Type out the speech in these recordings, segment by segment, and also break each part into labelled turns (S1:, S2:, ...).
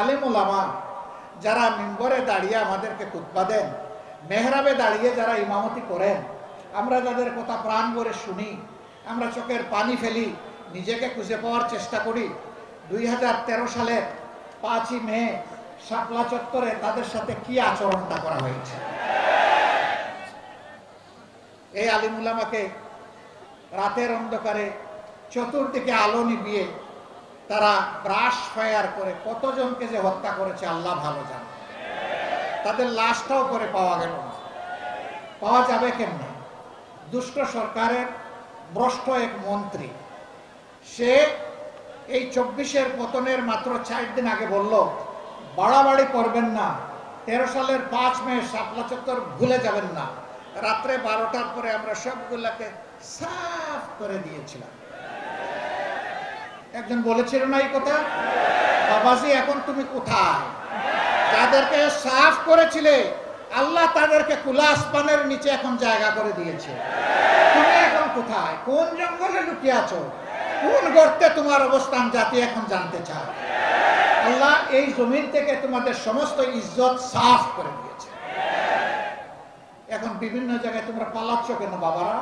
S1: আলেম ওলামা যারা মিম্বরে দাঁড়িয়ে আমাদেরকে খুতবা দেন, মেহরাবে দাঁড়িয়ে যারা ইমামতি করেন, আমরা যাদের কথা প্রাণ ভরে শুনি, আমরা চোখের পানি ফেলি, নিজেকে খুঁজে পাওয়ার চেষ্টা করি। 2013 সালের 5ই মে শাপলা চত্বরে তাদের সাথে কি আচরণটা করা হয়েছে। এই আলিম উলামাকে রাতের অন্ধকারে চতুর্দিকে আলো নিভিয়ে তারা ব্রাশ ফায়ার করে কতজনকে যে হত্যা করেছে আল্লাহ ভালো জানে। তাদের লাশটাও করে পাওয়া গেল না। পাওয়া যাবে কেমনে? দুষ্ট সরকারের ভ্রষ্ট এক মন্ত্রী, সে এই 24-এর পতনের মাত্র 4 দিন আগে বলল, বাড়াবাড়ি করবেন না, 13 সালের 5 মে শাপলা চত্বর ভুলে যাবেন না। রাত্রে 12টার পরে আমরা সবগুলাকে সাফ করে দিয়েছিলাম। একজন বলেছিল না এই কথা, বাবাজি এখন তুমি কোথায়? যাদেরকে সাফ করেছিলে আল্লাহ তাদেরকে খোলা আসমানের নিচে এখন জায়গা করে দিয়েছে। তুমি এখন কোথায়? কোন জঙ্গলে লুকিয়ে আছো? কোন গর্তে তোমার অবস্থান জাতি এখন জানতে চায়। আল্লাহ এই জমিন থেকে তোমাদের সমস্ত ইজ্জত সাফ করে দিয়েছে। এখন বিভিন্ন জায়গায় তোমরা পালাচ্ছ কেন বাবারা?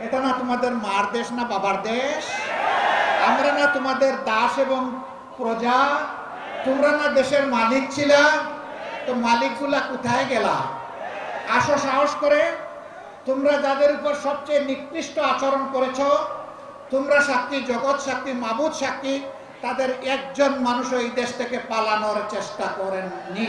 S1: এটা না তোমাদের মার দেশ না বাবার দেশ? আমরা না তোমাদের দাস এবং প্রজা? তোমরা না দেশের মালিক ছিলা? তো মালিকগুলা কোথায় গেলা? আসো সাহস করে। তোমরা যাদের উপর সবচেয়ে নিকৃষ্ট আচরণ করেছ, তোমরা সাক্ষী, জগৎ সাক্ষী, মাবুদ সাক্ষী, তাদের একজন মানুষ এই দেশ থেকে পালানোর চেষ্টা করেননি।